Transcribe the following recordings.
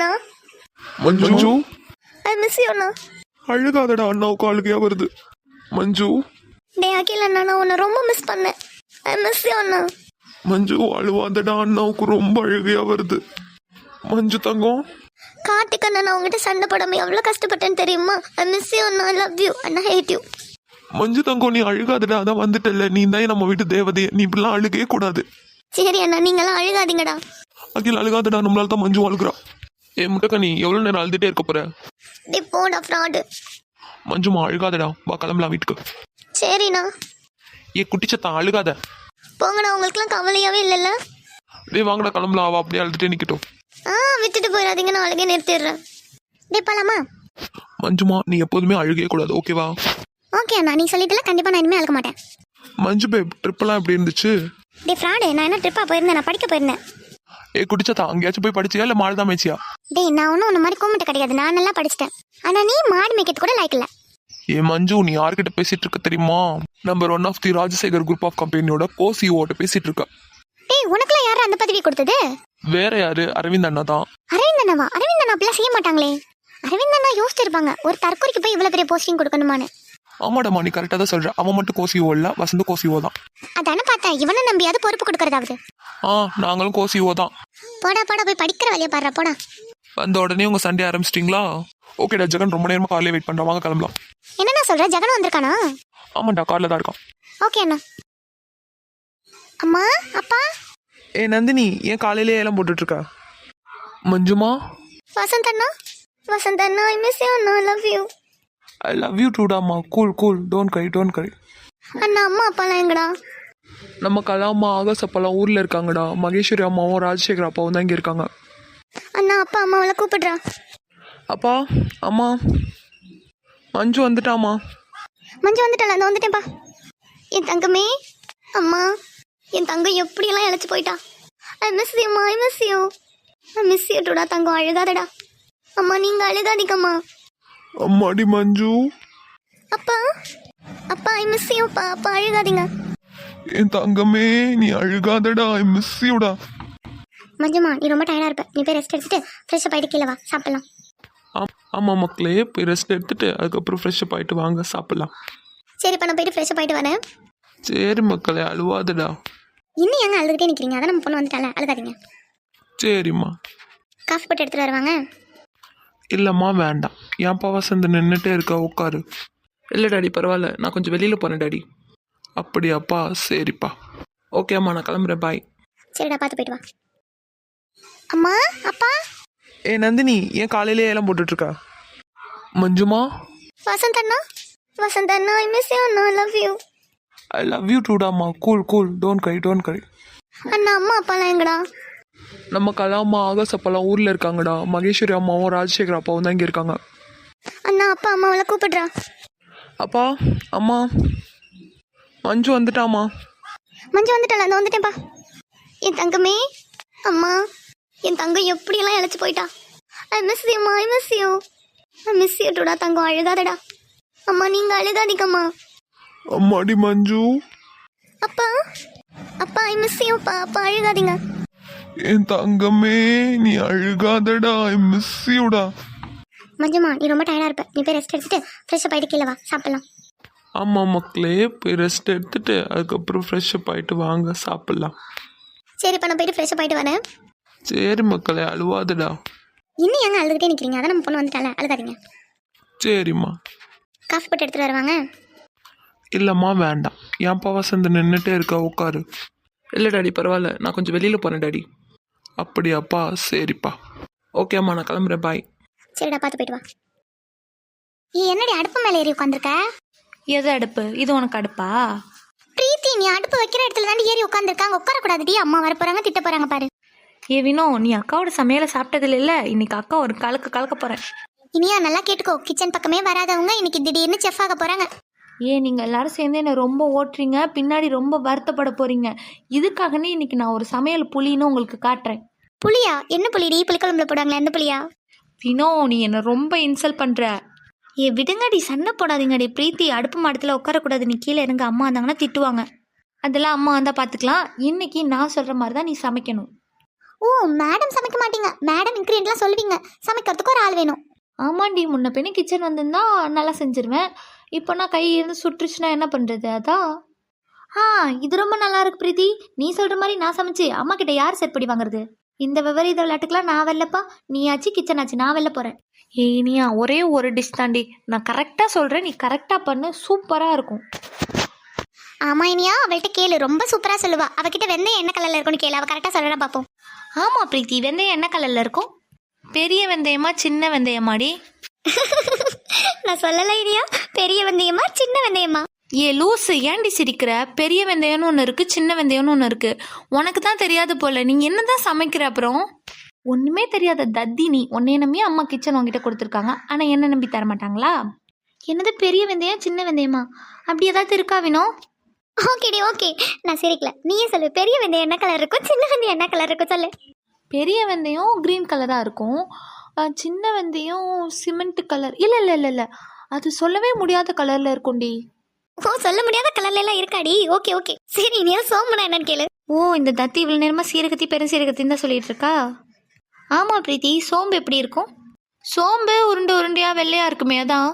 Anna. Manju I miss you அண்ணா. அழுகாதடா, அண்ணாவுக்கு அழுகையா வருது. மஞ்சு டே அகில் அண்ணா, நான் உன்னை ரொம்ப மிஸ் பண்ணேன். ஐ மிஸ் யூ அண்ணா. மஞ்சு அழுவாதடா, அண்ணாவுக்கு ரொம்ப அழுகையா வருது. மஞ்சு தங்கம். கார்த்திக் அண்ணா, நான் உங்ககிட்ட சண்டை போடாம எவ்வளோ கஷ்டப்பட்டேன்னு தெரியுமா? ஐ மிஸ் யூ அண்ணா. ஐ லவ் யூ அண்ணா. Hate you. மஞ்சு தங்கம், நீ அழுகாதடா, அதான் வந்துட்டல. நீ தான் நம்ம வீட்டு தேவதைய. நீ இப்படிலாம் அழுகவே கூடாது. சரி அண்ணா, நீங்களாம் அழுகாதீங்கடா. அகில் அழுகாதடா, நம்மளால தான் மஞ்சு அழுகுறா. முட்டக்கா, நீ எவ்வளோ நேரம் அழுதுட்டே இருக்க போற? டே போடா ஃப்ராடு. மஞ்சுமா அழுகாதடா, வா கிளம்பலாம் வீட்டுக்கு. சரிண்ணா. குட்டிச்சத்தா அழுகாத. போங்கண்ணா, உங்களுக்குலாம் கவலையாவே இல்லைல்ல? வாங்கடா கிளம்பலாம். அவள் அப்படியே அழுதுட்டே நிக்கட்டும். விட்டுட்டு போயிடாதீங்க, நான் அழுகே நிறுத்திடுறேன். டே போலாமா? மஞ்சுமா, நீ எப்போதுமே அழுகவே கூடாது, ஓகேவா? ஓகே அண்ணா, நீ சொல்லிட்டுல கண்டிப்பா நான் இனிமே அழுக மாட்டேன். மஞ்சு பேப், ட்ரிப்பெல்லாம் எப்படி இருந்துச்சு? டே ஃப்ராடு, நான் என்ன ட்ரிப்பா போயிருந்தேன்? நான் படிக்க போயிருந்தேன். குட்டிச்சத்தா அங்கேயாச்சும் போய் படிச்சியா இல்லை மாடு தான் மேய்ச்சியா? டேய், நான் ஒன்றும் உன்ன மாதிரி கூமிட்ட கிடையாது. நான் நல்லா படிச்சிட்டேன். ஆனா நீ மாடு மேய்க்கிறது கூட லைக் இல்லை. மஞ்சு, நீ யார்கிட்ட பேசிட்டு இருக்க தெரியுமா? Number 1 of the Rajasekar group of கம்பெனியோட CO பேசிட்டு இருக்க. டேய், உனக்குலாம் யாரும் அந்த பதவி கொடுத்தது? வேற யாரு? அரவிந்த் அண்ணா தான். அரவிந்த் அண்ணாவா? அரவிந்த் அண்ணா அப்படிலாம் செய்ய மாட்டாங்களே. அரவிந்த் அண்ணா யோசிச்சிருப்பாங்க ஒரு தற்கொலைக்கு போய் இவ்வளவு பெரிய போஸ்டிங் கொடுக்கணுமான்னு. ஆமாடா, நீ கரெக்டாக தான் சொல்ற. அவன் மட்டும் CO இல்ல, வசந்த் CO தான். அதானே பார்த்தேன். இவனை நம்பியாவது பொறுப்பு கொடுக்கறதாவது. நாங்களும் CO தான். போடா போய் படிக்கிற வேலையை பாடுறா, போடா. வந்த உடனே உங்க சண்டே ஆரம்பிச்சிட்டிங்களா? ஓகேடா ஜெகன், ரொம்ப நேரமா காலையில வெயிட் பண்றேன், வாங்க கிளம்பலாம். என்னண்ணா சொல்ற? ஜெகன் வந்திருக்கானா? ஆமாண்டா, கார்ல தான் இருக்கான். ஓகே அண்ணா. அம்மா, அப்பா. நந்தினி, ஏன் காலையிலே ஏலம் போட்டுட்டு இருக்க? மஞ்சுமா. வசந்த் அண்ணா. வசந்த் அண்ணா, ஐ மிஸ் யூ அண்ணா. I love you. I love you டூடாமா. Cool don't cry. அண்ணா, அம்மா அப்பாலாம் எங்கடா? நம்ம கலாமா ஆகாஷ் அப்பாலாம் ஊர்ல இருக்காங்கடா. மகேஸ்வரி அம்மாவும் ராஜசேகர் அப்பாவும் தான் இங்க இருக்காங்க. அண்ணா, அப்பா அம்மாவளை கூப்பிடுறா. அப்பா, அம்மா, மஞ்சு வந்துட்டாமா. மஞ்சு வந்துட்டாளா? அந்த வந்துட்டேன்ப்பா. என் தங்கமே. அம்மா, என் தங்கம் எப்படியெல்லாம் இழைச்சி போயிட்டா. I miss you. I miss you டூடா. தங்கம் அழுகாதடா. அம்மா, நீங்க அழுகாதீங்கம்மா. அம்மாடி மஞ்சு. அப்பா ஐ மிஸ் யூ. அப்பா அழுகாதீங்க. என் தங்கமே, நீ அழுகாதடா. I miss யூடா. மஞ்சுமா, நீ ரொம்ப டயர்டா இருப்ப. நீ போய் ரெஸ்ட் எடுத்துட்டு ஃப்ரெஷ் அப் ஆயிட்டு கீழே வா, சாப்பிடலாம். ஆமா மக்களே, போய் ரெஸ்ட் எடுத்துட்டு அதுக்கப்புறம் ஃப்ரெஷ் அப் ஆயிட்டு வாங்க சாப்பிடலாம். சரிப்பா, நான் போயிட்டு ஃப்ரெஷ் அப் ஆயிட்டு வரேன். சரி மக்களே, அழுவாதடா. இன்னும் ஏங்க அழுதுகிட்டே நிக்கிறீங்க? அதான் நம்ம பொண்ணு வந்துட்டால, அழுகாதீங்க. சரிம்மா. காஃபி போட்டு எடுத்துட்டு வருவாங்க. இல்லம்மா வேண்டாம். ஏன்ப்பா வசந்த் நின்றுட்டே இருக்க, உட்காரு. இல்லை டாடி, பரவாயில்ல, நான் கொஞ்சம் வெளியில போறேன் டாடி. அப்படியாப்பா, சரிப்பா. ஓகே அம்மா, நான் கிளம்புறேன், பாய். சரிடா, பார்த்து போயிட்டு வா. அம்மா, அப்பா. நந்தினி, ஏன் காலையிலே ஏலம் போட்டுட்டு இருக்கா? மஞ்சுமா. வசந்த் அண்ணா, ஐ மிஸ் யூ அண்ணா. I love you. I love you டூடாமா. Cool don't cry. அண்ணா, அம்மா அப்பாலாம் எங்கடா? நம்ம கலாமா ஆகாஷ் அப்பாலாம் ஊர்ல இருக்காங்கடா. மகேஸ்வரி அம்மாவும் ராஜசேகர் அப்பாவும் தான் இங்க இருக்காங்க. அண்ணா, அப்பா அம்மாவளை கூப்பிடுறா. அப்பா, அம்மா, மஞ்சு வந்துட்டாமா. மஞ்சு வந்துட்டாளா? அந்த வந்துட்டேன்ப்பா. என் தங்கமே. அம்மா, என் தங்கம் எப்படியெல்லாம் இழைச்சி போயிட்டா. ஐ மிஸ் யூ டூடா. தங்கம் அழுகாதடா. அம்மா, நீங்க அழுகாதீங்கம்மா. அம்மாடி மஞ்சு. அப்பா ஐ மிஸ் யூ. அப்பா அழுகாதீங்க. என் தங்கமே, நீ அழுகாதடா. I miss யூடா. மஞ்சுமா, நீ ரொம்ப டயர்டா இருப்ப. நீ போய் ரெஸ்ட் எடுத்துட்டு ஃப்ரெஷ் அப் ஆயிட்டு கீழே வா, சாப்பிடலாம். ஆமா மக்களே, போய் ரெஸ்ட் எடுத்துட்டு அதுக்கப்புறம் ஃப்ரெஷ் அப் ஆயிட்டு வாங்க சாப்பிடலாம். சரிப்பா, நான் போயிட்டு ஃப்ரெஷ் அப் ஆயிட்டு வரேன். சரி மக்களே, அழுவாதடா. இன்னும் ஏங்க அழுதுகிட்டே நிக்கிறீங்க? அதான் நம்ம பொண்ணு வந்துட்டால, அழுகாதீங்க. சரிம்மா. காஃபி போட்டு எடுத்துட்டு வருவாங்க. இல்லம்மா வேண்டாம். ஏன்ப்பா வசந்த் நின்றுட்டே இருக்க, உட்காரு. இல்லை டாடி, பரவாயில்ல, நான் கொஞ்சம் வெளியில போறேன் டாடி. அப்படியாப்பா, சரிப்பா. ஓகே அம்மா, நான் கிளம்புறேன், பாய். சரிடா, பார்த்து போயிட்டு வா. என்னடி அடுப்பு மேலே ஏறி உட்காந்துருக்க? எது அடுப்பு? இது உனக்கு அடுப்பா? பிரீத்தி, நீ அடுப்பு வைக்கிற இடத்துல தாண்டி ஏறி உட்காந்துருக்காங்க. உட்காரக்கூடாதுடி. அம்மா வர போறாங்க, திட்ட போறாங்க பாரு. வினோ, நீ அக்காவோட சமையலை சாப்பிட்டதில்ல இல்ல. இன்னைக்கு அக்கா ஒரு கலக்க போறேன். இனியா நல்லா கேட்டுக்கோ. கிச்சன் பக்கமே வராதவங்க இன்னைக்கு திடீர்னு செஃப் ஆக போறாங்க. நீங்கள் எல்லாரும் சேர்ந்து என்னை ரொம்ப ஓட்டுறீங்க, பின்னாடி ரொம்ப வருத்தப்பட போறீங்க. இதுக்காகனே இன்னைக்கு நான் ஒரு சமையல் புலின்னு உங்களுக்கு காட்டுறேன். புளியா? என்ன புளிடி? புளிக்குழம்புல போடுவாங்களா, எந்த புளியா? வினோ, நீ என்னை ரொம்ப இன்சல்ட் பண்ற. விடுங்கடி, சண்டை போடாதீங்கடி. பிரீத்தி, அடுப்பு மாடத்தில் உட்காரக்கூடாது. நீ கீழே இறங்க. அம்மா வந்தாங்கன்னா திட்டுவாங்க. அதெல்லாம் அம்மா வந்தால் பார்த்துக்கலாம். இன்னைக்கு நான் சொல்கிற மாதிரி தான் நீ சமைக்கணும். ஓ மேடம் சமைக்க மாட்டீங்க, மேடம் இன்க்ரீடியன்ட்லாம் சொல்லுவீங்க, சமைக்கிறதுக்கு ஒரு ஆள் வேணும். ஆமாண்டி, முன்ன பின்ன கிச்சன் வந்திருந்தா நல்லா செஞ்சிருவேன். இப்போ நான் கை இருந்து சுட்டுருச்சுன்னா என்ன பண்ணுறது? அதான். இது ரொம்ப நல்லா இருக்கு பிரீத்தி. நீ சொல்கிற மாதிரி நான் சமைச்சு அம்மா கிட்ட யார் செருப்படி வாங்குறது? இந்த விவரீத விளையாட்டுக்கெல்லாம் நான் வெளிலப்பா. நீ ஆச்சு கிச்சன் ஆச்சு, நான் வெளில போகிறேன். இனியா ஒரே ஒரு டிஷ் தாண்டி, நான் கரெக்டாக சொல்கிறேன், நீ கரெக்டாக பண்ணு, சூப்பராக இருக்கும். ஆமா இனியா, அவள்கிட்ட கேளு, ரொம்ப சூப்பரா சொல்லுவா. அவகிட்ட வெந்தயம் என்ன கலர்ல இருக்கும்னு கேளு, அவ கரெக்டா சொல்றா பாப்போம். ஆமாம் பிரீத்தி, வெந்தயம் என்ன கலரில் இருக்கும்? பெரிய வெந்தயமா சின்ன வெந்தயமாடி? நான் சொல்லல இனியா, பெரிய வெந்தயமா சின்ன வெந்தயமா? ஏ லூசு, ஏன்டி சிரிக்கிற? பெரிய வெந்தயம்னு ஒன்று இருக்குது, சின்ன வெந்தயம்னு ஒன்று இருக்குது. உனக்கு தான் தெரியாது போல. நீங்கள் என்ன தான் சமைக்கிற? அப்புறம் ஒன்றுமே தெரியாத தத்தி நீ. உன்னைய நம்பி அம்மா கிச்சன் உங்ககிட்ட கொடுத்துருக்காங்க, ஆனால் என்ன நம்பி தர மாட்டாங்களா? என்னது பெரிய வெந்தயம் சின்ன வெந்தயமா? அப்படி ஏதாவது இருக்கா வினோ? ஓகேடி ஓகே, நான் சிரிக்கல. நீயே சொல்லு, பெரிய வெந்தயம் என்ன கலர் இருக்கும், சின்ன வெந்தயம் என்ன கலர் இருக்கும் சொல்லு. பெரிய வெந்தயம் க்ரீன் கலராக இருக்கும், சின்ன வெந்தயம் சிமெண்ட் கலர். இல்லை இல்லை இல்லை இல்லை, அது சொல்லவே முடியாத கலரில் இருக்கும்டி. ஓ சொல்ல முடியாத கலர்ல எல்லாம் இருக்காடி. ஓகே ஓகே சரி, நீ சோம்புனா என்னன்னு கேளு. ஓ இந்த தத்தி இவ்வளோ நேரமாக சீரகத்தி பெருசீரகத்தின்னு தான் சொல்லிட்டு இருக்கா? ஆமாம் பிரீத்தி, சோம்பு எப்படி இருக்கும்? சோம்பு உருண்டை உருண்டையாக வெள்ளையாக இருக்குமே, அதான்.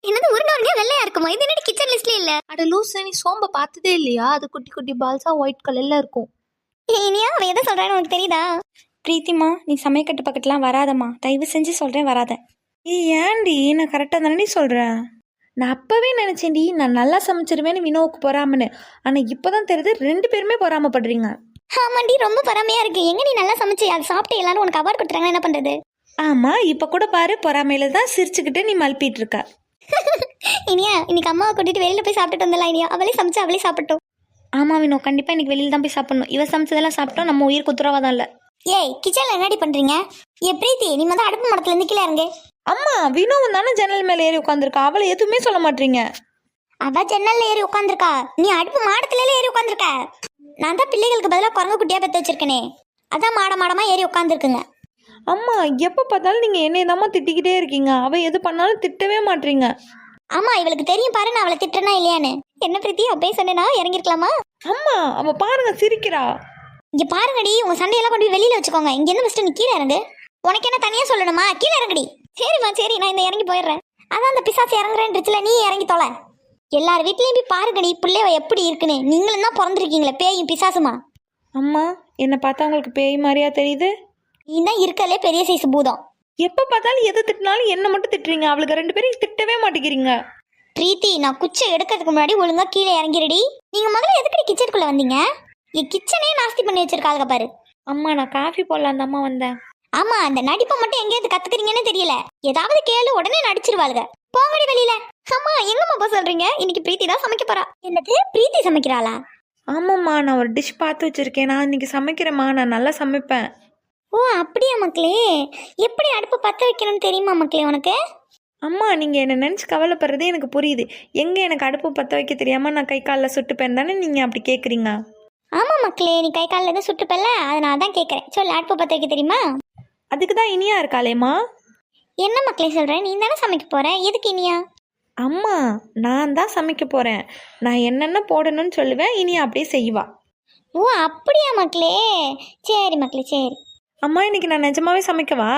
என்னது உருண்டை உருண்டையா வெள்ளையா இருக்குமா? இது என்னடி கிச்சன் லிஸ்ட்ல இல்ல? அட லூசு, நீ சோம்பை பார்த்ததே இல்லையா? அது குட்டி குட்டி பால்ஸாக ஒயிட் கலரில் இருக்கும். இனியா அவ எதை சொல்றான்னு உனக்கு தெரியுதா? பிரீத்திமா, நீ சமையக்கட்டு பக்கத்துலாம் வராதம்மா, தயவு செஞ்சு சொல்கிறேன், வராத. ஏன்டி, நான் கரெக்டாக தானே சொல்கிறேன்? நான் அப்போவே நினச்சேன்டி நான் நல்லா சமைச்சிருவேன்னு வினோவுக்கு பொறாமன்னு. ஆனால் இப்போ தான் தெரியுது 2 பேருமே பொறாமப்படுறீங்க. ஆமாண்டி, ரொம்ப பொறாமையா இருக்கு. எங்க நீ நல்லா சமைச்சு அதை சாப்பிட்டு எல்லாரும் உனக்கு அவார்ட் கொடுத்துறாங்க, என்ன பண்றது? ஆமாம், இப்போ கூட பாரு, பொறாமையில தான் சிரிச்சுக்கிட்டு நீ மல்பிட்டு இருக்க. இனியா இன்னைக்கு அம்மாவை கூட்டிட்டு வெளியில போய் சாப்பிட்டுட்டு வந்தலாம். இனியா அவளே சமைச்சு அவளே சாப்பிட்டோம். ஆமாம் வினோ, கண்டிப்பாக இன்னைக்கு வெளியில் தான் போய் சாப்பிடணும். இவ சமைச்சதெல்லாம் சாப்பிட்டோம் நம்ம உயிர் குத்துறவாதான் இல்லை. ஏய் கிச்சன்ல என்னடி பண்றீங்க? பிரீத்தி நீ வந்து அடுப்பு மடத்துல இருந்து கீழே இறங்கு. அம்மா வினோவும் தானே ஜன்னல் மேலே ஏறி உட்காந்துருக்கா, அவளை எதுவுமே சொல்ல மாட்டீங்க. அவ ஜன்னல்ல ஏறி உட்காந்துருக்கா, நீ அடுப்பு மாடத்துல ஏறி உட்காந்துருக்க. நான் தான் பிள்ளைகளுக்கு பதிலாக குரங்கு குட்டியா பெற்று வச்சிருக்கனே, அதான் மாடமா ஏறி உட்காந்துருக்குங்க. அம்மா எப்போ பார்த்தாலும் நீங்கள் என்னையதாம்மா திட்டிக்கிட்டே இருக்கீங்க, அவள் எது பண்ணாலும் திட்டவே மாட்டீங்க. ஆமா இவளுக்கு தெரியும் பாரு நான் அவளை திட்டுறனா இல்லையான்னு. என்ன பிரீத்தி அப்பயே சொன்னா இறங்கிருக்கலாமா? அம்மா அவள் பாருங்க சிரிக்கிறா. இங்க பாருங்கடி, உங்க சண்டையெல்லாம் கொண்டு போய் வெளியில வச்சுக்கோங்க. இங்க இருந்து ஃபர்ஸ்ட் நீ கீழே இறங்கு. உனக்கு என்ன தனியா சொல்லணுமா? கீழே இறங்குடி. சரிம்மா சரி, நான் இந்த இறங்கி போயிடுறேன். அதான் அந்த பிசாசு இறங்குறேன்னுச்சுல, நீ இறங்கி தொலை. எல்லார் வீட்லயும் போய் பாருங்கடி பிள்ளைவ எப்படி இருக்குன்னு. நீங்களும் தான் பிறந்திருக்கீங்களே பேயும் பிசாசுமா. அம்மா என்னை பார்த்தா உங்களுக்கு பேய் மாதிரியா தெரியுது? நீ தான் இருக்கலே பெரிய சைஸ் பூதம். எப்போ பார்த்தாலும் எது திட்டினாலும் என்ன மட்டும் திட்டுறீங்க, அவளுக்கு 2 பேரையும் திட்டவே மாட்டேங்கிறீங்க. பிரீத்தி நான் குச்சை எடுக்கிறதுக்கு முன்னாடி ஒழுங்கா கீழே இறங்கிடுடி. நீங்க முதல்ல எதுக்கடி கிச்சனுக்குள்ள வந்தீங்க? என் கிச்சனே நாஸ்தி பண்ணி வச்சிருக்காங்க பாரு. அம்மா நான் காஃபி போடலாம் தாம்மா வந்தேன். ஆமா அந்த நடிப்பை மட்டும் எங்கேயாவது கத்துக்கிறீங்கன்னு தெரியல. ஏதாவது கேளு உடனே நடிச்சிருவாளுங்க. போங்கடி வெளியில. அம்மா எங்கம்மா போக சொல்றீங்க? இன்னைக்கு பிரீத்தி தான் சமைக்க போறா. என்னது பிரீத்தி சமைக்கிறாளா? ஆமாம்மா, நான் ஒரு டிஷ் பார்த்து வச்சிருக்கேன், நான் இன்னைக்கு சமைக்கிறேம்மா, நான் நல்லா சமைப்பேன். ஓ அப்படியா மக்களே? எப்படி அடுப்பு பற்ற வைக்கணும்னு தெரியுமா மக்களே உனக்கு? அம்மா நீங்கள் என்னை நினச்சி கவலைப்படுறதே எனக்கு புரியுது. எங்கே எனக்கு அடுப்பு பற்ற வைக்க தெரியாமல் நான் கை காலில் சுட்டுப்பேன் தானே நீங்கள் அப்படி கேட்குறீங்க? ஆமா மக்களே, நீ கை காலில் எதுவும் சுட்டுப்பல்ல, அதை நான் தான் கேட்குறேன். சொல்லு அடுப்பு பற்ற வைக்க தெரியுமா? அதுக்கு தான் இனியா இருக்காளேம்மா. என்ன மக்களே சொல்கிறேன்? நீ தானே சமைக்க போற, எதுக்கு இனியா? அம்மா நான் தான் சமைக்க போகிறேன், நான் என்னென்ன போடணும்னு சொல்லுவேன், இனியா அப்படியே செய்வா. ஓ அப்படியா மக்களே? சரி மக்களே சரி. அம்மா இன்னைக்கு நான் நிஜமாவே சமைக்கவா?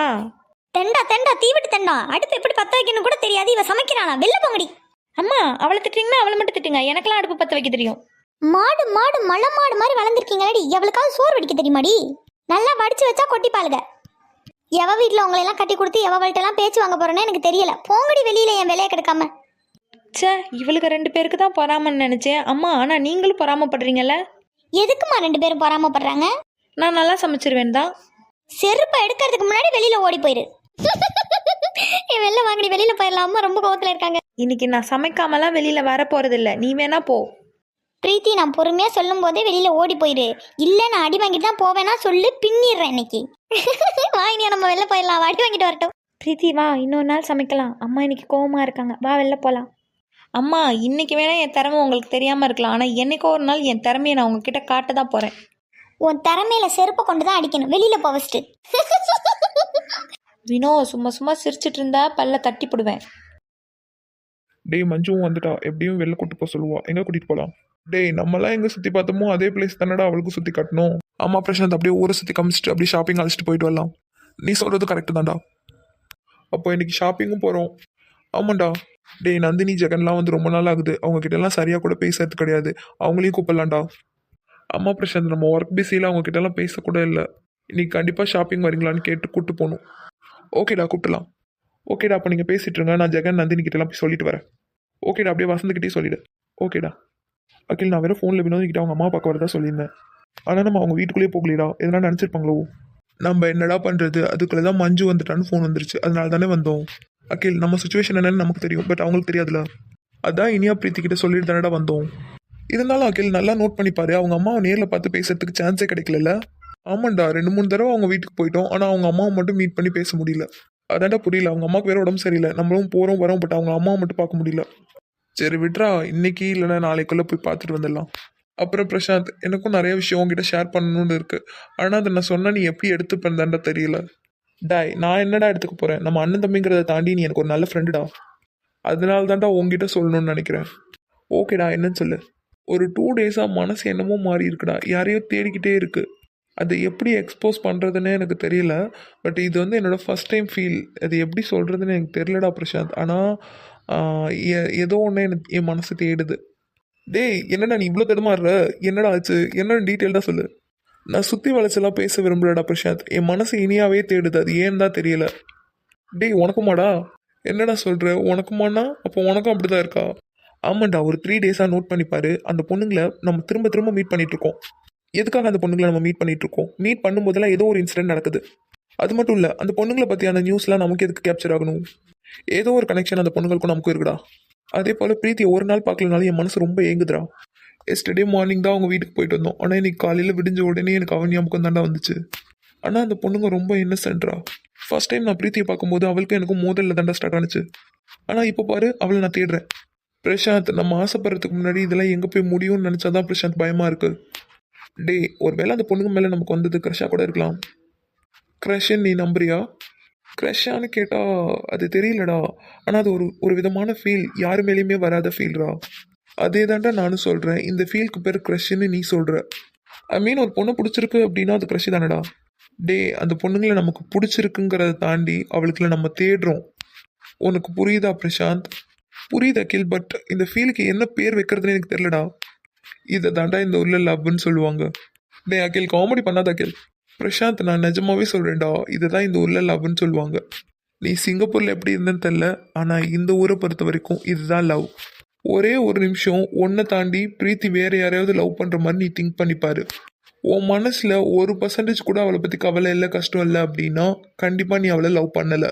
தெண்டா தெண்டா தீவிட்டு தெண்டா, அடுப்பு எப்படி பற்ற வைக்கணும் கூட தெரியாது, இவ சமைக்கிறானா? வெளில போங்கடி. அம்மா அவளை திட்டுறீங்கன்னா அவளை மட்டும் திட்டுங்க, எனக்கெல்லாம் அடுப்பு பற்ற வைக்க தெரியும். மாடு மாடு மலை மாடு மாதிரி வளர்ந்துருக்கீங்களடி, எவளுக்காவது சோறு வடிக்க தெரியுமாடி? நல்லா வடிச்சு வச்சா கொட்டிப்பாளுக. எவ வீட்டில் உங்களை எல்லாம் கட்டி கொடுத்து எவள்கிட்டலாம் பேச்சு வாங்க போறேன்னு எனக்கு தெரியல. போங்கடி வெளியில, என் வேலையை கெடுக்காம. சே இவளுக்கு 2 பேருக்கு தான் பொறாமன்னு நினச்சேன் அம்மா, ஆனால் நீங்களும் பொறாமப்படுறீங்கல்ல. எதுக்குமா 2 பேரும் பொறாமப்படுறாங்க? நான் நல்லா சமைச்சிருவேன் தான். செருப்பை எடுக்கிறதுக்கு முன்னாடி வெளியில ஓடி போயிரு. வெளில வாங்கடி, வெளியில போயிடலாம். அம்மா ரொம்ப கோவத்துல இருக்காங்க. இன்னைக்கு நான் சமைக்காமலாம் வெளியில் வர போகிறதில்ல, நீ வேணா போ. பிரீத்தி நான் பொறுமையா சொல்லும் போதே வெளியில ஓடி போயிரு, இல்ல நான் அடி வாங்கிட்டு தான் போவேனா சொல்லு, பின்னிடுறேன் இன்னைக்கு. வாங்கினியா நம்ம வெளில போயிடலாம், அடி வாங்கிட்டு வரட்டும். பிரீத்தி வா, இன்னொரு நாள் சமைக்கலாம், அம்மா இன்னைக்கு கோவமாக இருக்காங்க, வா வெளில போகலாம். அம்மா இன்னைக்கு வேணா என் திறமை உங்களுக்கு தெரியாமல் இருக்கலாம், ஆனால் என்னைக்கோ ஒரு நாள் என் திறமையை நான் உங்ககிட்ட காட்ட தான் போகிறேன். உன் திறமையில செருப்பை கொண்டு தான் அடிக்கணும், வெளியில போ ஃபர்ஸ்ட். வினோ சும்மா சும்மா சிரிச்சிட்டு இருந்தா பல்ல தட்டி போடுவேன். டேய் மஞ்சுவும் வந்துட்டா, எப்படியும் வெளில கூட்டு போக சொல்லுவா. எங்கே கூட்டிகிட்டு போகலாம்? டேய் நம்மளாம் எங்கே சுற்றி பார்த்தோமோ அதே பிளேஸ் தானடா அவளுக்கு சுற்றி காட்டணும். அம்மா பிரசாந்த் அப்படியே ஊரை சுற்றி காமிச்சிட்டு அப்படியே ஷாப்பிங் அழைச்சிட்டு போயிட்டு வரலாம். நீ சொல்கிறது கரெக்டு தான்டா. அப்போ இன்னைக்கு ஷாப்பிங்கும் போகிறோம். ஆமாண்டா. டேய் நந்தினி ஜெகன்லாம் வந்து ரொம்ப நாள் ஆகுது, அவங்க கிட்டலாம் சரியாக கூட பேசுறது கிடையாது. அவங்களையும் கூப்பிடலாம்டா. அம்மா பிரசாந்த் நம்ம ஒர்க் பிஸியில் அவங்க கிட்டலாம் பேசக்கூட இல்லை. இன்னைக்கு கண்டிப்பாக ஷாப்பிங் வரீங்களான்னு கேட்டு கூப்பிட்டு போகணும். ஓகேடா கூப்பிடலாம். ஓகேடா அப்போ நீங்கள் பேசிட்டு இருங்க, நான் ஜெகன் நந்தினி கிட்டலாம் போய் சொல்லிட்டு வரேன். ஓகேடா அப்படியே வசந்துக்கிட்டே சொல்லிடு. ஓகேடா. அகில் நான் வேறு ஃபோனில் வினோதிக்கிட்ட அவங்க அம்மா பார்க்க வரதா சொல்லியிருந்தேன். ஆனால் நம்ம அவங்க வீட்டுக்குள்ளேயே போகலடா, எதனா நினச்சிருப்பாங்களோ. நம்ம என்னடா பண்ணுறது, அதுக்குள்ளே தான் மஞ்சு வந்துட்டான்னு ஃபோன் வந்துருச்சு, அதனால தானே வந்தோம். அகில் நம்ம சுச்சுவேஷன் என்னன்னு நமக்கு தெரியும், பட் அவங்களுக்கு தெரியாதுல. அதான் இனியா பிரீத்தி கிட்ட சொல்லிட்டு தானடா வந்தோம். இருந்தாலும் அகில் நல்லா நோட் பண்ணிப்பாரு, அவங்க அம்மாவை நேரில் பார்த்து பேசுறதுக்கு சான்ஸே கிடைக்கல. ஆமாண்டா 2-3 தடவை அவங்க வீட்டுக்கு போயிட்டோம், ஆனால் அவங்க அம்மாவை மட்டும் மீட் பண்ணி பேச முடியல. அதான்டா புரியல, அவங்க அம்மாவுக்கு வேற உடம்பு சரியில்லை, நம்மளும் போகிறோம் வரோம், பட் அவங்க அம்மாவை மட்டும் பார்க்க முடியல. சரி விட்ரா, இன்னைக்கு இல்லைன்னா நாளைக்குள்ளே போய் பார்த்துட்டு வந்துடலாம். அப்புறம் பிரசாந்த், எனக்கும் நிறைய விஷயம் உங்ககிட்ட ஷேர் பண்ணணும்னு இருக்கு. ஆனால் அதை நான் சொன்னால் நீ எப்படி எடுத்துப்பேன்தான்டா தெரியல. டாய் நான் என்னடா எடுத்துக்க போகிறேன், நம்ம அண்ணன் தம்பிங்கிறத தாண்டி நீ எனக்கு ஒரு நல்ல ஃப்ரெண்டுடா. அதனால தான்டா உங்ககிட்ட சொல்லணும்னு நினைக்கிறேன். ஓகேடா என்னன்னு சொல்லு. ஒரு 2 டேஸாக மனசு என்னமோ மாறி இருக்குடா, யாரையோ தேடிக்கிட்டே இருக்கு. அதை எப்படி எக்ஸ்போஸ் பண்ணுறதுன்னு எனக்கு தெரியல. பட் இது வந்து என்னோடய ஃபஸ்ட் டைம் ஃபீல். அது எப்படி சொல்கிறதுன்னு எனக்கு தெரியலடா பிரசாந்த். ஆனால் ஏதோ ஒன்று எனக்கு என் மனசு தேடுது. டேய் என்னடா நீ இவ்வளோ தடுமாறுற, என்னடா ஆச்சு, என்னடா டீட்டெயில்டாக சொல்லு. நான் சுற்றி வளைச்செல்லாம் பேச விரும்பலடா பிரசாந்த், என் மனசு இனியாவே தேடுது, அது ஏன் தான் தெரியல. டேய் உனக்குமாடா? என்னடா சொல்கிற, உனக்குமானா? அப்போ உனக்கும் அப்படி தான் இருக்கா? ஆமாண்டா, ஒரு 3 டேஸாக நோட் பண்ணிப்பாரு, அந்த பொண்ணுங்களை நம்ம திரும்ப திரும்ப மீட் பண்ணிட்டு இருக்கோம். எதுக்காக அந்த பொண்ணுங்களை நம்ம மீட் பண்ணிட்டு இருக்கோம்? மீட் பண்ணும்போதெல்லாம் ஏதோ ஒரு இன்சிடென்ட் நடக்குது. அது மட்டும் இல்லை, அந்த பொண்ணுங்களை பற்றியான நியூஸ்லாம் நமக்கு எதுக்கு கேப்சர் ஆகணும்? ஏதோ ஒரு கனெக்ஷன் அந்த பொண்ணுங்களுக்கும் நமக்கும் இருக்குடா. அதே போல் பிரீத்தியை ஒரு நாள் பார்க்கலனாலும் என் மனசு ரொம்ப ஏங்குதுடா. எஸ்டர்டே மார்னிங் தான் அவங்க வீட்டுக்கு போயிட்டு வந்தோம், ஆனால் இன்னைக்கு காலையில் விடிஞ்ச உடனே எனக்கு அவன் ஞாபகம் தாண்டா வந்துச்சு. ஆனால் அந்த பொண்ணுங்க ரொம்ப இன்னசென்ட்ரா. ஃபர்ஸ்ட் டைம் நான் பிரீத்தியை பார்க்கும்போது அவளுக்கும் எனக்கும் மோதலில் தாண்டா ஸ்டார்ட் ஆனிச்சு. ஆனால் இப்போ பாரு, அவளை நான் தேடுறேன். பிரசாந்த், நம்ம ஆசைப்படுறதுக்கு முன்னாடி இதெல்லாம் எங்கே போய் முடியும்னு நினச்சாதான் பிரசாந்த் பயமாக இருக்கு. டே ஒருவேளை அந்த பொண்ணுங்க மேலே நமக்கு வந்தது க்ரஷாக கூட இருக்கலாம். க்ரஷ்ன்னு நீ நம்புறியா? க்ரஷ்ஷான்னு கேட்டால் அது தெரியலடா, ஆனால் அது ஒரு விதமான ஃபீல், யாரு மேலேயுமே வராத ஃபீல்ரா. அதே தாண்டா நானும் சொல்கிறேன், இந்த ஃபீலுக்கு பேர் க்ரஷ்ன்னு நீ சொல்கிற. ஐ மீன் ஒரு பொண்ணை பிடிச்சிருக்கு அப்படின்னா அது க்ரஷ் தானடா. டே அந்த பொண்ணுங்களை நமக்கு பிடிச்சிருக்குங்கிறத தாண்டி அவளுக்குள்ள நம்ம தேடுறோம். உனக்கு புரியுதா பிரசாந்த்? புரியுது அகில், பட் இந்த ஃபீலுக்கு என்ன பேர் வைக்கிறதுன்னு எனக்கு தெரியலடா. இதை தாண்டா இந்த ஊரில் லவ்னு சொல்லுவாங்க. டே அகில் காமெடி பண்ணாத அகில். பிரசாந்த் நான் நிஜமாவே சொல்கிறேன்டா, இதை தான் இந்த ஊரில் லவ்னு சொல்லுவாங்க. நீ சிங்கப்பூரில் எப்படி இருந்தேன்னு தெரில, ஆனால் இந்த ஊரை பொறுத்த வரைக்கும் இதுதான் லவ். ஒரே ஒரு நிமிஷம் ஒன்றை தாண்டி பிரீத்தி வேறு யாரையாவது லவ் பண்ணுற மாதிரி நீ திங்க் பண்ணிப்பாரு. உன் மனசில் 1% கூட அவளை பற்றி கவலை இல்லை, கஷ்டம் இல்லை அப்படின்னா கண்டிப்பாக நீ அவளை லவ் பண்ணலை.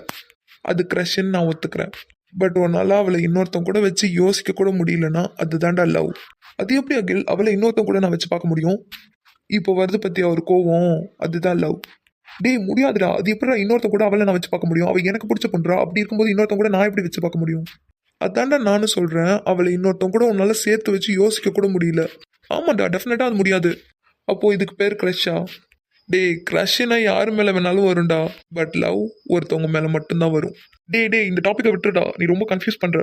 அது க்ரஷ்ன்னு நான் ஒத்துக்கிறேன். பட் உன்னால் அவளை இன்னொருத்தன் கூட வச்சு யோசிக்க கூட முடியலன்னா அது தாண்டா லவ். அது எப்படி அகில் அவளை இன்னொருத்தன் கூட நான் வச்சு பார்க்க முடியும்? இப்போ வருது பற்றியா ஒரு கோவம், அதுதான் லவ். டேய் முடியாதுடா, அது எப்படிடா இன்னொருத்தன் கூட அவளை நான் வச்சு பார்க்க முடியும்? அவள் எனக்கு பிடிச்ச பண்ணுறா, அப்படி இருக்கும்போது இன்னொருத்தன் கூட நான் எப்படி வச்சு பார்க்க முடியும்? அதான்டா நானும் சொல்கிறேன், அவளை இன்னொருத்தன் கூட உன்னால் சேர்த்து வச்சு யோசிக்க கூட முடியல. ஆமாண்டா டெஃபினட்டாக அது முடியாது. அப்போது இதுக்கு பேர் க்ரஷ்ஷா? டேய் க்ரஷ்னா யார் மேலே வேணாலும் வரும்டா, பட் லவ் ஒருத்தவங்க மேலே மட்டும்தான் வரும். டே இந்த டாப்பிக்கை விட்டுடா, நீ ரொம்ப கன்ஃபியூஸ் பண்ணுற.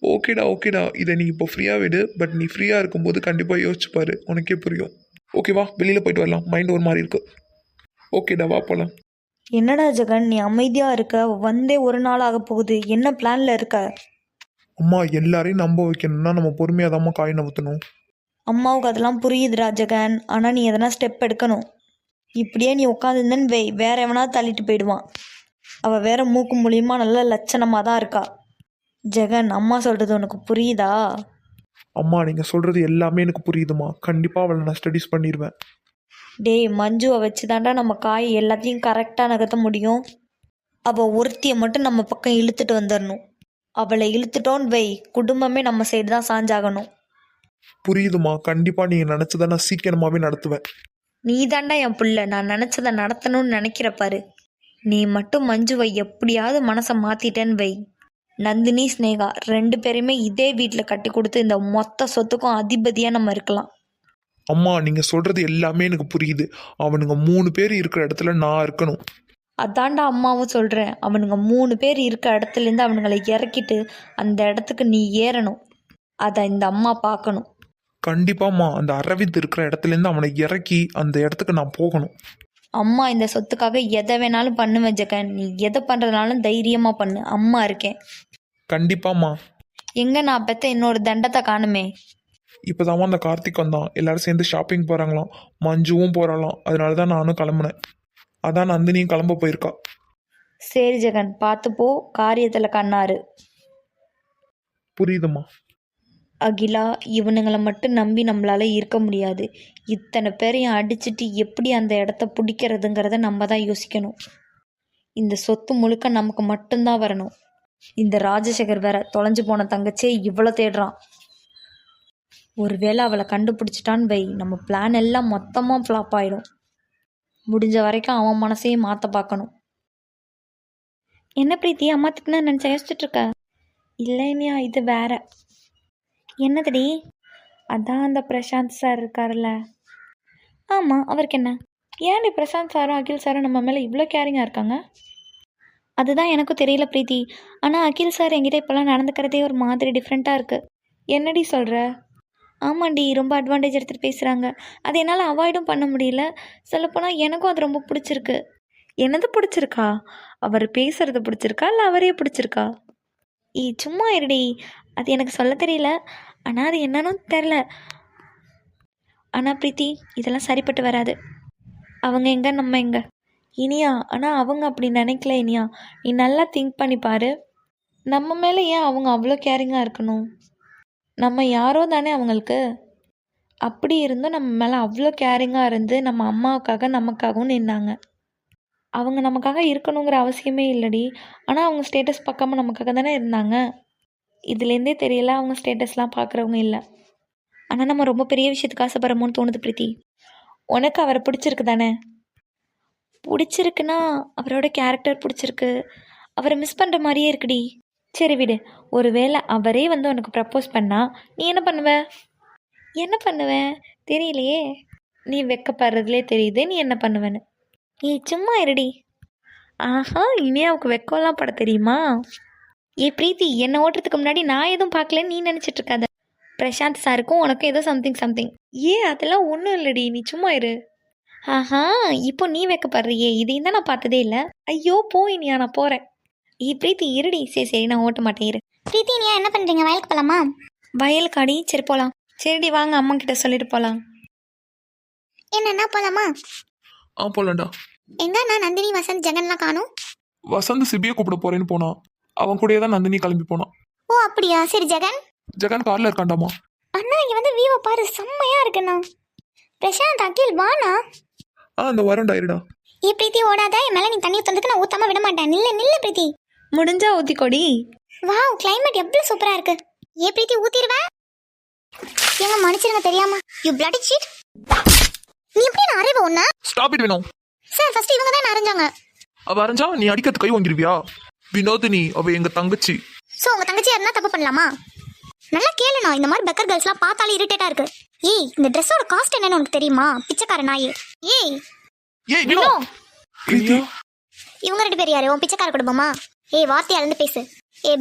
ஓகேடா இதை நீ இப்போ ஃப்ரீயாக விடு, பட் நீ ஃப்ரீயாக இருக்கும்போது கண்டிப்பாக யோசிச்சுப்பாரு, உனக்கே புரியும். ஓகேவா, வெளியில் போயிட்டு வரலாம், மைண்ட் ஒரு மாதிரி இருக்கு. ஓகேடா வா போகலாம். என்னடா ஜெகன் நீ அமைதியாக இருக்க, வந்தே ஒரு நாள் ஆக போகுது, என்ன பிளானில் இருக்க? அம்மா எல்லாரையும் நம்ப வைக்கணும்னா நம்ம பொறுமையாக தான்மா காய் நவுத்தணும். அம்மாவுக்கு அதெல்லாம் புரியுதுடா ஜெகன், ஆனால் நீ எதனா ஸ்டெப் எடுக்கணும். இப்படியே நீ உட்காந்துருந்தேன்னு வை, வேற எவனா தள்ளிட்டு போயிடுவான். அவள் வேற மூக்கு மூலியமாக நல்ல லட்சணமாக தான் இருக்கா. ஜெகன் அம்மா சொல்கிறது உனக்கு புரியுதா? அம்மா நீங்கள் சொல்கிறது எல்லாமே எனக்கு புரியுதுமா, கண்டிப்பாக அவளை நான் ஸ்டடீஸ் பண்ணிடுவேன். டேய் மஞ்சுவை வச்சு தாண்டா நம்ம காய் எல்லாத்தையும் கரெக்டாக நகர்த்த முடியும். அவள் ஒருத்தியை மட்டும் நம்ம பக்கம் இழுத்துட்டு வந்துடணும். அவளை இழுத்துட்டோன்னு வை, குடும்பமே நம்ம சைடு தான் சாஞ்சாகணும். புரியுதுமா, கண்டிப்பாக நீங்கள் நினச்சதை நான் சீக்கிரமாகவே நடத்துவேன். நீ தாண்டா என் புள்ள, நான் நினச்சதை நடத்தணும்னு நினைக்கிற பாரு. நீ மட்டும் மஞ்சுவை எப்படியாவது மனசை மாற்றிட்டேன்னு வை, நந்தினி ஸ்னேகா 2 பேரையுமே இதே வீட்டில் கட்டி கொடுத்து இந்த மொத்த சொத்துக்கும் அதிபதியாக நம்ம இருக்கலாம். அம்மா நீங்கள் சொல்கிறது எல்லாமே எனக்கு புரியுது, அவனுங்க 3 பேர் இருக்கிற இடத்துல நான் இருக்கணும். அதாண்டா அம்மாவும் சொல்கிறேன், அவனுங்க 3 பேர் இருக்க இடத்துலேருந்து அவனுங்களை இறக்கிட்டு அந்த இடத்துக்கு நீ ஏறணும். அதை இந்த அம்மா பார்க்கணும். கண்டிப்பாம்மா அந்த அரவிந்த் இருக்கிற இடத்துலேருந்து அவனை இறக்கி அந்த இடத்துக்கு நான் போகணும். அம்மா இந்த சொத்துக்காக எதை வேணாலும் பண்ணுவேன் ஜெகன். நீ எதை பண்ணுறதுனாலும் தைரியமாக பண்ணு. அம்மா இருக்கேன். கண்டிப்பாம்மா. எங்கே நான் பெத்த இன்னொரு தண்டத்தை காணுமே. இப்போதாம்மா அந்த கார்த்திக் வந்தான், எல்லாரும் சேர்ந்து ஷாப்பிங் போகிறாங்களாம், மஞ்சுவும் போகிறாளாம். அதனால தான் நானும் கிளம்புனேன். அதான் நந்தினியும் கிளம்ப போயிருக்கா. சரி ஜெகன், பார்த்து போ, காரியத்தில் கண்ணாரு. புரியுதும்மா. அகிலா, இவனுங்களை மட்டும் நம்பி நம்மளால இருக்க முடியாது. இத்தனை பேரையும் அடிச்சுட்டு எப்படி அந்த இடத்த பிடிக்கிறதுங்கிறத நம்ம தான் யோசிக்கணும். இந்த சொத்து முழுக்க நமக்கு மட்டும்தான் வரணும். இந்த ராஜசேகர் வேற தொலைஞ்சு போன தங்கச்சியே இவ்வளோ தேடுறான். ஒருவேளை அவளை கண்டுபிடிச்சிட்டான்னு வை, நம்ம பிளான் எல்லாம் மொத்தமாக ஃப்ளாப் ஆயிடும். முடிஞ்ச வரைக்கும் அவன் மனசையும் மாற்ற பார்க்கணும். என்ன பிரீத்தி, அம்மா திட்டினா நினச்சா யோசிச்சுட்டு இருக்க? இல்லைனியா, இது வேற. என்னதுடி? அதான் அந்த பிரசாந்த் சார் இருக்கார்ல. ஆமாம், அவருக்கு என்ன? ஏன்டி பிரசாந்த் சாரும் அகில் சாரும் நம்ம மேலே இவ்வளோ கேரிங்காக இருக்காங்க? அதுதான் எனக்கும் தெரியல பிரீத்தி. ஆனால் அகில் சார் என்கிட்ட இப்போல்லாம் நடந்துக்கிறதே ஒரு மாதிரி டிஃப்ரெண்ட்டாக இருக்குது. என்னடி சொல்கிற? ஆமாண்டி, ரொம்ப அட்வான்டேஜ் எடுத்துகிட்டு பேசுகிறாங்க. அது என்னால் அவாய்டும் பண்ண முடியல. சொல்லப்போனால் எனக்கும் அது ரொம்ப பிடிச்சிருக்கு. என்னது பிடிச்சிருக்கா? அவர் பேசுறது பிடிச்சிருக்கா இல்லை அவரே பிடிச்சிருக்கா? சும்மா இருடி, அது எனக்கு சொல்ல தெரியல. ஆனால் அது என்னன்னு தெரில. ஆனால் பிரீத்தி, இதெல்லாம் சரிப்பட்டு வராது. அவங்க எங்கே, நம்ம எங்கே? இனியா, ஆனால் அவங்க அப்படி நினைக்கல இனியா. நீ நல்லா திங்க் பண்ணி பாரு. நம்ம மேலே ஏன் அவங்க அவ்வளோ கேரிங்காக இருக்கணும்? நம்ம யாரோ தானே அவங்களுக்கு. அப்படி இருந்தும் நம்ம மேலே அவ்வளோ கேரிங்காக இருந்து நம்ம அம்மாவுக்காக நமக்காகவும் நின்னாங்க. அவங்க நமக்காக இருக்கணுங்கிற அவசியமே இல்லடி. ஆனால் அவங்க ஸ்டேட்டஸ் பார்க்காம நமக்காக தானே இருந்தாங்க. இதுலேருந்தே தெரியல அவங்க ஸ்டேட்டஸ்லாம் பார்க்குறவங்க இல்லை. ஆனால் நம்ம ரொம்ப பெரிய விஷயத்துக்கு ஆசைப்படுறோமோன்னு தோணுது பிரீத்தி. உனக்கு அவரை பிடிச்சிருக்கு தானே? பிடிச்சிருக்குன்னா அவரோட கேரக்டர் பிடிச்சிருக்கு. அவரை மிஸ் பண்ணுற மாதிரியே இருக்குடி. சரி விடு, ஒருவேளை அவரே வந்து உனக்கு ப்ரப்போஸ் பண்ணால் நீ என்ன பண்ணுவ? என்ன பண்ணுவேன் தெரியலையே. நீ வெக்கப்படுறதுலே தெரியுது நீ என்ன பண்ணுவேன்னு. நீ சும்மா இருடி. ஆஹா, இனியாவுக்கு வெக்கம்லாம் பட தெரியுமா? பிரீத்தி, என்னை ஓட்டுறதுக்கு முன்னாடி நான் எதுவும் பார்க்கலன்னு நீ நினச்சிட்டு இருக்காத. பிரசாந்த் சாருக்கும் உனக்கும் ஏதோ சம்திங். அதெல்லாம் ஒன்றும் இல்லடி, நீ சும்மா இரு. ஆஹா, இப்போ நீ வைக்கப்படுறியே, இதையும் தான் நான் பார்த்ததே இல்லை. ஐயோ போ இனியா, நான் போகிறேன். பிரீத்தி இருடி. சரி நான் ஓட்ட மாட்டேன், இரு. பிரீத்தி, நீ என்ன பண்ணுறீங்க? வயலுக்கு போகலாமா? வயலுக்காடி? சரி போகலாம். சரிடி வாங்க, அம்மா கிட்ட சொல்லிட்டு போகலாம். என்னன்னா போகலாமா? போலாம்டா. எங்கன்னா நந்தினி, வசந்த், ஜெகன்லாம் காணும். வசந்த் சிபியை கூப்பிட போறேன்னு போனான். அவன் கூடயே தான் நந்தினி கிளம்பி போனான். ஓ அப்படியா? சரி, ஜெகன் கார்ல இருக்காண்டாமா. அண்ணா, இங்க வந்து வியூவை பாரு, செம்மையா இருக்குண்ணா. பிரசாந்த், அகில் வாண்ணா. அந்த வரண்டா, இருடா. பிரீத்தி ஓடாத, என் மேல நீ தண்ணி ஊத்துறதுக்கு நான் ஊத்தாம விட மாட்டேன். நில்லு பிரீத்தி. முடிஞ்சா ஊத்திக்கொடி. வாவ், கிளைமேட் எவ்வளவு சூப்பரா இருக்கு. பிரீத்தி ஊத்திடுவ? ஏங்க மன்னிச்சிருங்க, தெரியாம. You bloody cheat. நீ எப்படி நான் அரைவ ஒண்ணா? ஸ்டாப் இட் வேணும். சார், ஃபர்ஸ்ட் இவங்க தான் அரைஞ்சாங்க. அவ அரைஞ்சா நீ அடிக்கிறது கை வாங்கிருவியா? வினோதினி, அவ எங்க தங்கச்சி. சோ உங்க தங்கச்சி யாருன்னா தப்பு பண்ணலாமா? நல்லா கேளுண்ணா, இந்த மாதிரி பெக்கர் கேர்ள்ஸ்லாம் பார்த்தாலே இரிட்டேட்டா இருக்கு. இந்த ட்ரெஸ்ஸோட காஸ்ட் என்னன்னு உனக்கு தெரியுமா? பிச்சைக்கார நாயே. வினோ. பிரீத்தி, இவங்க ரெண்டு பேர் யாரு? உன் பிச்சைக்கார குடும்பமா? வார்த்தையா இருந்து பேசு.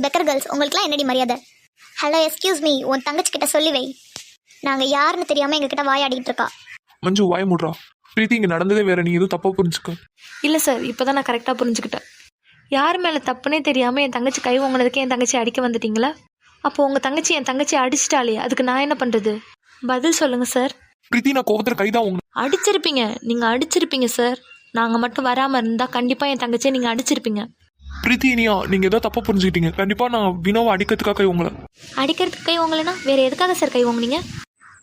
பெக்கர் கேர்ள்ஸ், உங்களுக்குலாம் என்னடி மரியாதை? ஹலோ, எக்ஸ்கியூஸ் மீ, உன் தங்கச்சி கிட்ட சொல்லி வை. நாங்க யாருன்னு தெரியாம எங்க கிட்ட வாயாடிட்டு இருக்கா. மஞ்சு வாய மூடுறா. பிரீத்தி, இங்க நடந்ததே வேற, நீ எதுவும் தப்பா புரிஞ்சுக்க. இல்லை சார், இப்போ தான் நான் கரெக்டாக புரிஞ்சுக்கிட்டேன். யார் மேலே தப்புனே தெரியாமல் என் தங்கச்சி கை வாங்கினதுக்கு என் தங்கச்சி அடிக்க வந்துட்டீங்களா? அப்போது உங்கள் தங்கச்சி என் தங்கச்சி அடிச்சிட்டாலே அதுக்கு நான் என்ன பண்ணுறது? பதில் சொல்லுங்கள் சார். பிரீத்தி, நான் கோவத்துல கைதான் உங்க. அடிச்சிருப்பீங்க, நீங்கள் அடிச்சிருப்பீங்க சார். நாங்கள் மட்டும் வராமல் இருந்தால் கண்டிப்பாக என் தங்கச்சியை நீங்கள் அடிச்சிருப்பீங்க. பிரீத்தி, இனியா, நீங்க ஏதோ தப்பா புரிஞ்சுக்கிட்டீங்க. கண்டிப்பா நான் வினோவை அடிக்கிறதுக்காக கை உங்களை. அடிக்கிறதுக்கு கை வாங்கலைன்னா வேற எதுக்காக சார் கை வாங்குனீங்க?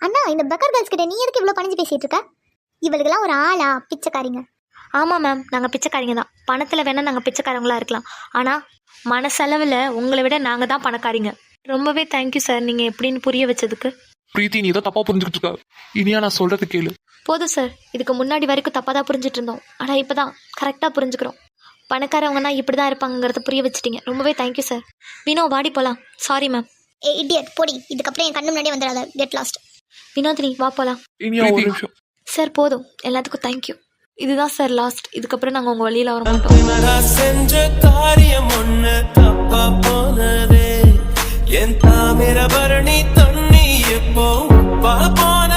அண்ணா, இந்த பெக்கர் கேர்ள்ஸ் கிட்ட நீ எதுக்கு இவ்வளவு பணிஞ்சு பேசிட்டு இருக்க? இவளுக்கெல்லாம் ஒரு ஆளா? பிச்சைக்காரிங்க. ஆமாம் மேம், நாங்கள் பிச்சைக்காரிங்க தான். பணத்தில் வேணால் நாங்கள் பிச்சைக்காரங்களாக இருக்கலாம், ஆனால் மனசளவில் உங்களை விட நாங்கள் தான் பணக்காரிங்க. ரொம்பவே தேங்க்யூ சார், நீங்கள் எப்படின்னு புரிய வச்சதுக்கு. பிரீத்தி, நீ ஏதோ தப்பா புரிஞ்சுக்கிட்டு இருக்க. இனியா, நான் சொல்றது கேளு. போதும் சார், இதுக்கு முன்னாடி வரைக்கும் தப்பாக தான் புரிஞ்சுட்டு இருந்தோம். ஆனால் இப்போ தான் கரெக்டாக புரிஞ்சுக்கிறோம். பணக்காரவங்கன்னா இப்படி தான் இருப்பாங்கிறத புரிய வச்சுட்டீங்க. ரொம்பவே தேங்க்யூ சார். வினோ, வாடி போகலாம். Sorry ma'am. இடியட், போடி. இதுக்கப்புறம் என் கண்ணு முன்னாடியே வந்துடாத. Get lost. வினோதினி, வா போகலாம். இனியா, ஒரு நிமிஷம். சார் போதும், எல்லாத்துக்கும் தேங்க்யூ. இதுதான் சார் லாஸ்ட். இதுக்கப்புறம் நாங்கள் உங்கள் வழியில் வர மாட்டோம். செஞ்ச காரியம் ஒண்ணு தப்பா போனதே. என் தாமிர பரணி தண்ணி எப்போ தப்பா போன